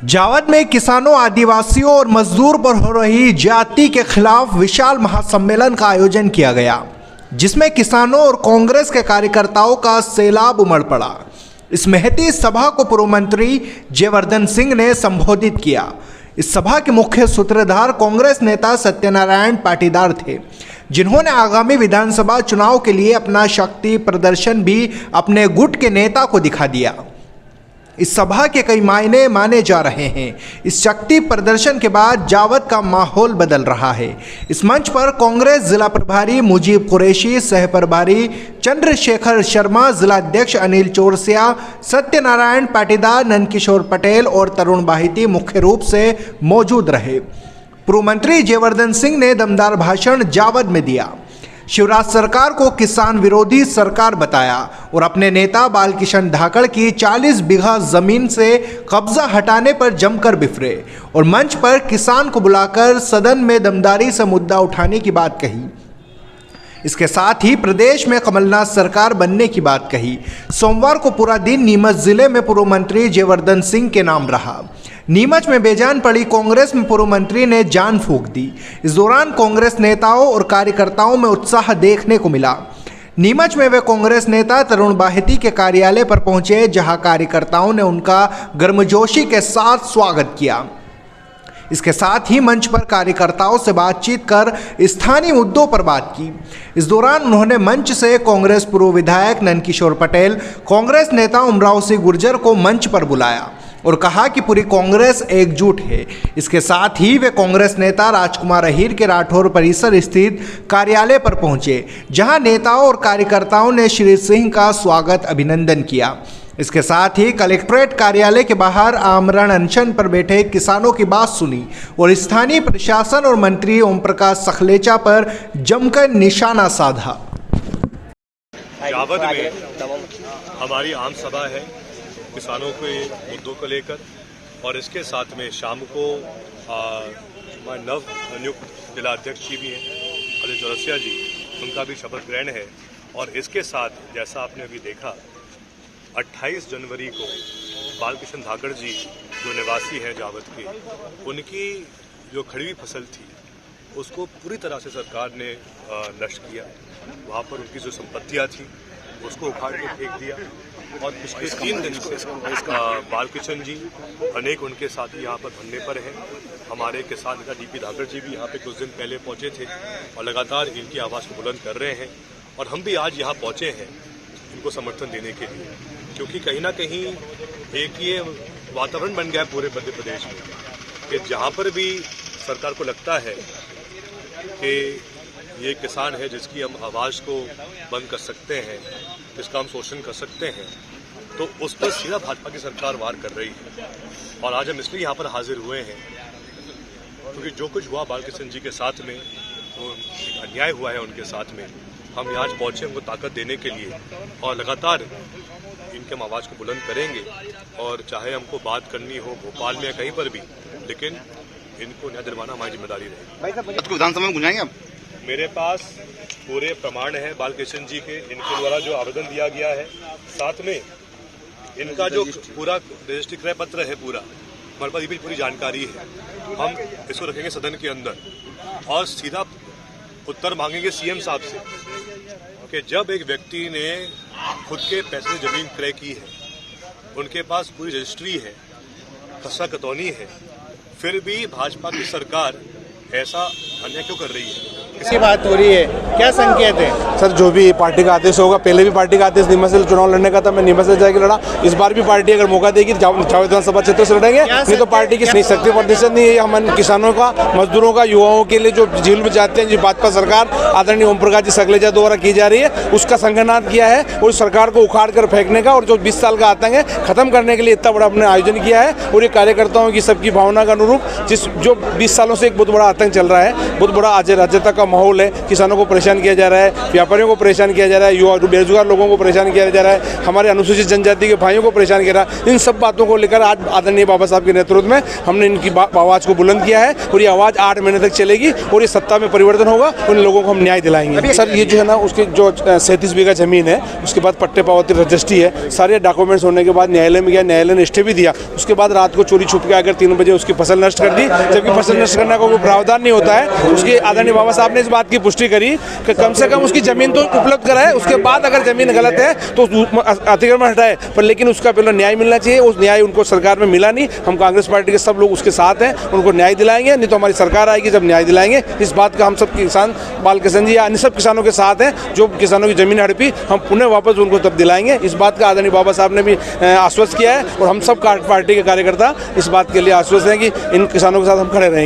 जावद में किसानों, आदिवासियों और मजदूर पर हो रही ज्यादती के खिलाफ विशाल महासम्मेलन का आयोजन किया गया, जिसमें किसानों और कांग्रेस के कार्यकर्ताओं का सैलाब उमड़ पड़ा। इस महती सभा को पूर्व मंत्री जयवर्धन सिंह ने संबोधित किया। इस सभा के मुख्य सूत्रधार कांग्रेस नेता सत्यनारायण पाटीदार थे, जिन्होंने आगामी विधानसभा चुनाव के लिए अपना शक्ति प्रदर्शन भी अपने गुट के नेता को दिखा दिया। इस सभा के कई मायने माने जा रहे हैं। इस शक्ति प्रदर्शन के बाद जावद का माहौल बदल रहा है। इस मंच पर कांग्रेस जिला प्रभारी मुजीब कुरैशी, सह प्रभारी चंद्रशेखर शर्मा, जिला अध्यक्ष अनिल चौरसिया, सत्यनारायण पाटीदार, नंदकिशोर पटेल और तरुण बाहिती मुख्य रूप से मौजूद रहे। पूर्व मंत्री जयवर्धन सिंह ने दमदार भाषण जावद में दिया। शिवराज सरकार को किसान विरोधी सरकार बताया और अपने नेता बालकिशन धाकड़ की 40 बीघा जमीन से कब्जा हटाने पर जमकर बिफरे और मंच पर किसान को बुलाकर सदन में दमदारी से मुद्दा उठाने की बात कही। इसके साथ ही प्रदेश में कमलनाथ सरकार बनने की बात कही। सोमवार को पूरा दिन नीमच जिले में पूर्व मंत्री जयवर्धन सिंह के नाम रहा। नीमच में बेजान पड़ी कांग्रेस में पूर्व मंत्री ने जान फूंक दी। इस दौरान कांग्रेस नेताओं और कार्यकर्ताओं में उत्साह देखने को मिला। नीमच में वे कांग्रेस नेता तरुण बाहिती के कार्यालय पर पहुंचे, जहां कार्यकर्ताओं ने उनका गर्मजोशी के साथ स्वागत किया। इसके साथ ही मंच पर कार्यकर्ताओं से बातचीत कर स्थानीय मुद्दों पर बात की। इस दौरान उन्होंने मंच से कांग्रेस पूर्व विधायक नंदकिशोर पटेल, कांग्रेस नेता उमराव सिंह गुर्जर को मंच पर बुलाया और कहा कि पूरी कांग्रेस एकजुट है। इसके साथ ही वे कांग्रेस नेता राजकुमार अहीर के राठौर परिसर स्थित कार्यालय पर पहुंचे, जहां नेताओं और कार्यकर्ताओं ने श्री सिंह का स्वागत अभिनंदन किया। इसके साथ ही कलेक्ट्रेट कार्यालय के बाहर आमरण अनशन पर बैठे किसानों की बात सुनी और स्थानीय प्रशासन और मंत्री ओम प्रकाश सखलेचा पर जमकर निशाना साधा। जावद में हमारी आम सभा है किसानों के मुद्दों को लेकर, और इसके साथ में शाम को हमारे नव नियुक्त जिला अध्यक्ष जी भी हैं, अनिल चौरसिया जी, उनका भी शपथ ग्रहण है। और इसके साथ जैसा आपने अभी देखा 28 जनवरी को बालकिशन धाकड़ जी जो निवासी हैं जावद के, उनकी जो खड़ी हुई फसल थी उसको पूरी तरह से सरकार ने नष्ट किया। वहाँ पर उनकी जो संपत्तियाँ थी उसको उखाड़ के फेंक दिया। और पिछले 3 दिन से बालकिशन जी अनेक उनके साथी यहाँ पर धरने पर हैं। हमारे किसान नेता डीपी धाकड़ जी भी यहाँ पे कुछ दिन पहले पहुँचे थे और लगातार इनकी आवाज़ को बुलंद कर रहे हैं। और हम भी आज यहाँ पहुँचे हैं इनको समर्थन देने के लिए, क्योंकि कहीं ना कहीं एक ये वातावरण बन गया है पूरे मध्य प्रदेश में कि जहाँ पर भी सरकार को लगता है कि ये किसान है जिसकी हम आवाज़ को बंद कर सकते हैं, जिसका हम शोषण कर सकते हैं, तो उस पर सीधा भाजपा की सरकार वार कर रही है। और आज हम इसलिए यहाँ पर हाजिर हुए हैं क्योंकि जो कुछ हुआ बालकिशन जी के साथ में, वो अन्याय हुआ है उनके साथ में, हम आज पहुँचे उनको ताकत देने के लिए और लगातार इनके हम आवाज़ को बुलंद करेंगे। और चाहे हमको बात करनी हो भोपाल में या कहीं पर भी, लेकिन इनको न्याय दिलवाना हमारी जिम्मेदारी रहेगी। विधानसभा में गुंजाएंगे आप? मेरे पास पूरे प्रमाण है बालकिशन जी के, इनके द्वारा जो आवेदन दिया गया है, साथ में इनका जो पूरा रजिस्ट्री क्रय पत्र है पूरा, हमारे पास ये भी पूरी जानकारी है। हम इसको रखेंगे सदन के अंदर और सीधा उत्तर मांगेंगे सीएम साहब से कि जब एक व्यक्ति ने खुद के पैसे से जमीन क्रय की है, उनके पास पूरी रजिस्ट्री है, खसरा कतौनी है, फिर भी भाजपा की सरकार ऐसा अन्याय क्यों कर रही है? किसी बात हो रही है, क्या संकेत है? सर जो भी पार्टी का आदेश होगा, पहले भी पार्टी का आदेश नीमच से चुनाव लड़ने का था, मैं नीमच से जाकर लड़ा। इस बार भी पार्टी अगर मौका देगी जावद विधानसभा क्षेत्र से लड़ेंगे, नहीं तो पार्टी की शक्ति प्रदर्शन नहीं है। हम किसानों का, मजदूरों का, युवाओं के लिए जो जेल में जाते हैं, जो भाजपा सरकार आदरणीय ओम प्रकाश जी सखलेचा द्वारा की जा रही है, उसका संज्ञान किया है और सरकार को उखाड़ कर फेंकने का और जो 20 साल का आतंक है खत्म करने के लिए इतना बड़ा अपने आयोजन किया है। और ये कार्यकर्ताओं की सबकी भावना के अनुरूप जो 20 सालों से एक बहुत बड़ा आतंक चल रहा है, बहुत बड़ा अराजकता का माहौल है, किसानों को परेशान किया जा रहा है, व्यापारियों को परेशान किया जा रहा है, युवा बेरोजगार लोगों को परेशान किया जा रहा है, हमारे अनुसूचित जनजाति के भाइयों को परेशान किया जा रहा है। इन सब बातों को लेकर आज आदरणीय बाबा साहब के नेतृत्व में हमने इनकी आवाज़ को बुलंद किया है और ये आवाज़ 8 महीने तक चलेगी और ये सत्ता में परिवर्तन होगा, उन लोगों को हम न्याय दिलाएंगे। सर ये जो है ना, उसके जो 37 बीघा जमीन है, उसके बाद पट्टे पावती रजिस्ट्री है, सारे डॉक्यूमेंट्स होने के बाद न्यायालय में गया, न्यायालय ने स्टे भी दिया। उसके बाद रात को चोरी छुप के आकर 3 बजे उसकी फसल नष्ट कर दी, जबकि फसल नष्ट करने का कोई प्रावधान नहीं होता है। उसके आदरणीय बाबा साहब ने इस बात की पुष्टि करी कि कम से कम उसकी जमीन तो उपलब्ध कराए, उसके बाद अगर जमीन गलत है तो अतिक्रमण हटाए, पर लेकिन उसका पहले न्याय मिलना चाहिए। उस न्याय उनको सरकार में मिला नहीं। हम कांग्रेस पार्टी के सब लोग उसके साथ हैं, उनको न्याय दिलाएंगे, नहीं तो हमारी सरकार आएगी जब न्याय दिलाएंगे। इस बात का हम सब किसान, बाल किशन जी या अन्य सब किसानों के साथ हैं, जो किसानों की जमीन हड़पी हम पुनः वापस उनको तब दिलाएंगे। इस बात का आदरणीय बाबा साहब ने भी आश्वस्त किया है और हम सब पार्टी के कार्यकर्ता इस बात के लिए आश्वस्त हैं कि इन किसानों के साथ हम खड़े रहेंगे।